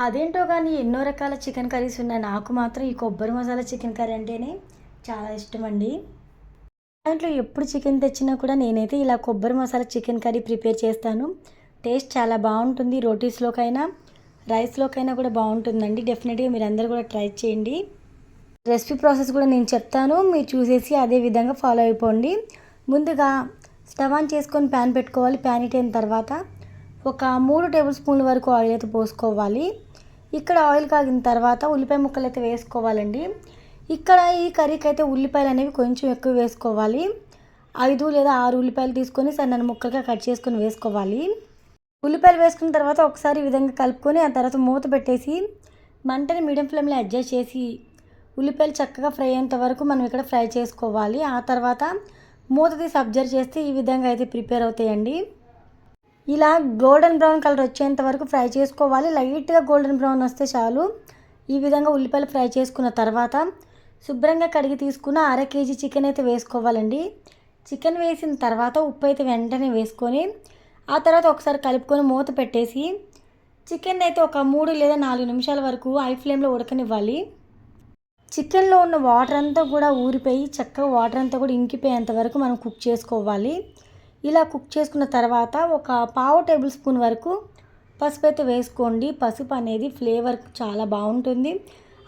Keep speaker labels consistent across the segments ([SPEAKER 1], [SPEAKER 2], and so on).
[SPEAKER 1] అదేంటో కానీ ఎన్నో రకాల చికెన్ కర్రీస్ ఉన్నాయి. నాకు మాత్రం ఈ కొబ్బరి మసాలా చికెన్ కర్రీ అంటేనే చాలా ఇష్టమండి. దాంట్లో ఎప్పుడు చికెన్ తెచ్చినా కూడా నేనైతే ఇలా కొబ్బరి మసాలా చికెన్ కర్రీ ప్రిపేర్ చేస్తాను. టేస్ట్ చాలా బాగుంటుంది. రోటీస్లోకైనా రైస్లోకైనా కూడా బాగుంటుందండి. డెఫినెట్గా మీరు అందరూ కూడా ట్రై చేయండి. రెసిపీ ప్రాసెస్ కూడా నేను చెప్తాను, మీరు చూసేసి అదే విధంగా ఫాలో అయిపోండి. ముందుగా స్టవ్ ఆన్ చేసుకొని ప్యాన్ పెట్టుకోవాలి. ప్యాన్ హీట్ అయిన తర్వాత ఒక 3 టేబుల్ స్పూన్ల వరకు ఆయిల్ అయితే పోసుకోవాలి. ఇక్కడ ఆయిల్ కాగిన తర్వాత ఉల్లిపాయ ముక్కలు అయితే వేసుకోవాలండి. ఇక్కడ ఈ కర్రీకి అయితే ఉల్లిపాయలు అనేవి కొంచెం ఎక్కువ వేసుకోవాలి. 5 లేదా 6 ఉల్లిపాయలు తీసుకొని సన్న ముక్కలుగా కట్ చేసుకొని వేసుకోవాలి. ఉల్లిపాయలు వేసుకున్న తర్వాత ఒకసారి ఈ విధంగా కలుపుకొని ఆ తర్వాత మూత పెట్టేసి మంటని మీడియం ఫ్లేమ్లో అడ్జస్ట్ చేసి ఉల్లిపాయలు చక్కగా ఫ్రై అయ్యేంత వరకు మనం ఇక్కడ ఫ్రై చేసుకోవాలి. ఆ తర్వాత మూత తీసి అబ్జర్వ్ చేస్తే ఈ విధంగా అయితే ప్రిపేర్ అవుతాయండి. ఇలా గోల్డెన్ బ్రౌన్ కలర్ వచ్చేంత వరకు ఫ్రై చేసుకోవాలి. లైట్గా గోల్డెన్ బ్రౌన్ వస్తే చాలు. ఈ విధంగా ఉల్లిపాయలు ఫ్రై చేసుకున్న తర్వాత శుభ్రంగా కడిగి తీసుకున్న 1/2 కేజీ చికెన్ అయితే వేసుకోవాలండి. చికెన్ వేసిన తర్వాత ఉప్పు అయితే వెంటనే వేసుకొని ఆ తర్వాత ఒకసారి కలుపుకొని మూత పెట్టేసి చికెన్ అయితే ఒక 3 లేదా 4 నిమిషాల వరకు హై ఫ్లేమ్లో ఉడకనివ్వాలి. చికెన్లో ఉన్న వాటర్ అంతా కూడా ఊరిపోయి చక్కగా వాటర్ అంతా కూడా ఇంకిపోయేంత వరకు మనం కుక్ చేసుకోవాలి. ఇలా కుక్ చేసుకున్న తర్వాత ఒక 1/2 టేబుల్ స్పూన్ వరకు పసుపు అయితే వేసుకోండి. పసుపు అనేది ఫ్లేవర్ చాలా బాగుంటుంది.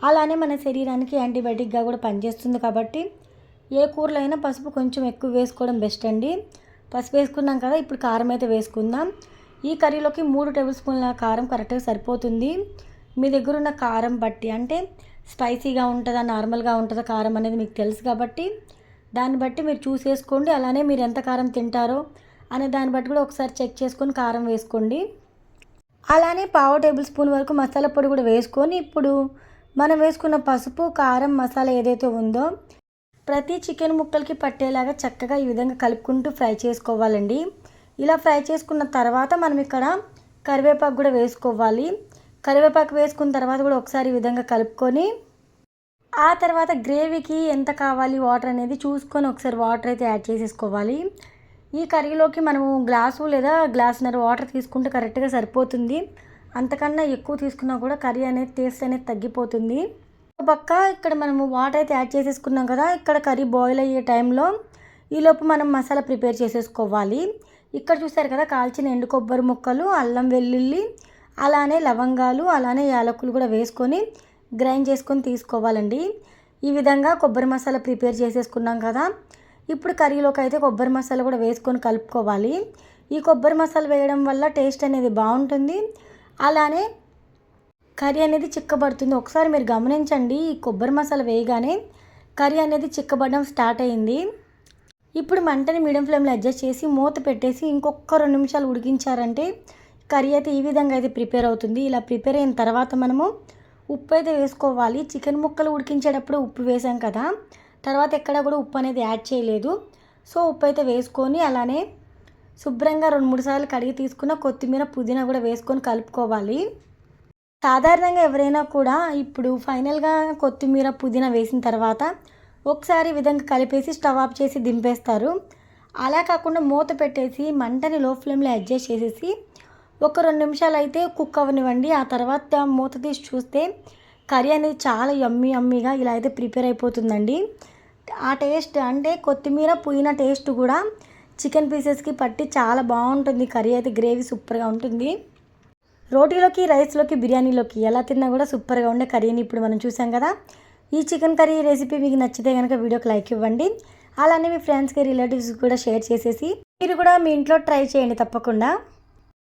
[SPEAKER 1] అలానే మన శరీరానికి యాంటీబయాటిక్గా కూడా పనిచేస్తుంది కాబట్టి ఏ కూరలో అయినా పసుపు కొంచెం ఎక్కువ వేసుకోవడం బెస్ట్ అండి. పసుపు వేసుకున్నాం కదా, ఇప్పుడు కారం అయితే వేసుకుందాం. ఈ కర్రీలోకి 3 టేబుల్ స్పూన్ల కారం కరెక్ట్గా సరిపోతుంది. మీ దగ్గర ఉన్న కారం బట్టి, అంటే స్పైసీగా ఉంటుందా నార్మల్గా ఉంటుందా కారం అనేది మీకు తెలుసు కాబట్టి దాన్ని బట్టి మీరు చూసేసుకోండి. అలానే మీరు ఎంత కారం తింటారో అనే దాన్ని బట్టి కూడా ఒకసారి చెక్ చేసుకొని కారం వేసుకోండి. అలానే 1/2 టేబుల్ స్పూన్ వరకు మసాలా పొడి కూడా వేసుకొని ఇప్పుడు మనం వేసుకున్న పసుపు కారం మసాలా ఏదైతే ఉందో ప్రతి చికెన్ ముక్కలకి పట్టేలాగా చక్కగా ఈ విధంగా కలుపుకుంటూ ఫ్రై చేసుకోవాలండి. ఇలా ఫ్రై చేసుకున్న తర్వాత మనం ఇక్కడ కరివేపాకు కూడా వేసుకోవాలి. కరివేపాకు వేసుకున్న తర్వాత కూడా ఒకసారి ఈ విధంగా కలుపుకొని ఆ తర్వాత గ్రేవీకి ఎంత కావాలి వాటర్ అనేది చూసుకొని ఒకసారి వాటర్ అయితే యాడ్ చేసేసుకోవాలి. ఈ కర్రీలోకి మనము గ్లాసు లేదా గ్లాసున్నర వాటర్ తీసుకుంటే కరెక్ట్గా సరిపోతుంది. అంతకన్నా ఎక్కువ తీసుకున్నా కూడా కర్రీ అనేది టేస్ట్ అనేది తగ్గిపోతుంది. ఒక పక్క ఇక్కడ మనము వాటర్ అయితే యాడ్ చేసేసుకున్నాం కదా, ఇక్కడ కర్రీ బాయిల్ అయ్యే టైంలో ఈలోపు మనం మసాలా ప్రిపేర్ చేసేసుకోవాలి. ఇక్కడ చూసారు కదా, కాల్చిన ఎండు కొబ్బరి ముక్కలు, అల్లం వెల్లుల్లి, అలానే లవంగాలు, అలానే యాలకులు కూడా వేసుకొని గ్రైండ్ చేసుకొని తీసుకోవాలండి. ఈ విధంగా కొబ్బరి మసాలా ప్రిపేర్ చేసేసుకున్నాం కదా, ఇప్పుడు కర్రీలోకి అయితే కొబ్బరి మసాలా కూడా వేసుకొని కలుపుకోవాలి. ఈ కొబ్బరి మసాలా వేయడం వల్ల టేస్ట్ అనేది బాగుంటుంది. అలానే కర్రీ అనేది చిక్కబడుతుంది. ఒకసారి మీరు గమనించండి, ఈ కొబ్బరి మసాలా వేయగానే కర్రీ అనేది చిక్కబడడం స్టార్ట్ అయింది. ఇప్పుడు మంటని మీడియం ఫ్లేమ్లో అడ్జస్ట్ చేసి మూత పెట్టేసి ఇంకొక 2 నిమిషాలు ఉడికించారంటే కర్రీ అయితే ఈ విధంగా అయితే ప్రిపేర్ అవుతుంది. ఇలా ప్రిపేర్ అయిన తర్వాత మనము ఉప్పు అయితే వేసుకోవాలి. చికెన్ ముక్కలు ఉడికించేటప్పుడు ఉప్పు వేసాం కదా, తర్వాత ఎక్కడ కూడా ఉప్పు అనేది యాడ్ చేయలేదు. సో ఉప్పు అయితే వేసుకొని అలానే శుభ్రంగా 2-3 సార్లు కడిగి తీసుకున్న కొత్తిమీర పుదీనా కూడా వేసుకొని కలుపుకోవాలి. సాధారణంగా ఎవరైనా కూడా ఇప్పుడు ఫైనల్గా కొత్తిమీర పుదీనా వేసిన తర్వాత ఒకసారి ఈ విధంగా కలిపేసి స్టవ్ ఆఫ్ చేసి దింపేస్తారు. అలా కాకుండా మూత పెట్టేసి మంటని లో ఫ్లేమ్లో అడ్జస్ట్ చేసేసి ఒక 2 నిమిషాలు అయితే కుక్ అవ్వనివ్వండి. ఆ తర్వాత మూత తీసి చూస్తే కర్రీ అనేది చాలా యమ్మీగా ఇలా అయితే ప్రిపేర్ అయిపోతుందండి. ఆ టేస్ట్ అంటే కొత్తిమీర పుదీనా టేస్ట్ కూడా చికెన్ పీసెస్కి పట్టి చాలా బాగుంటుంది. కర్రీ అయితే గ్రేవీ సూపర్గా ఉంటుంది. రోటీలోకి, రైస్లోకి, బిర్యానీలోకి ఎలా తిన్నా కూడా సూపర్గా ఉండే కర్రీని ఇప్పుడు మనం చూసాం కదా. ఈ చికెన్ కర్రీ రెసిపీ మీకు నచ్చితే కనుక వీడియోకి లైక్ ఇవ్వండి. అలానే మీ ఫ్రెండ్స్కి, రిలేటివ్స్కి కూడా షేర్ చేసేసి మీరు కూడా మీ ఇంట్లో ట్రై చేయండి తప్పకుండా.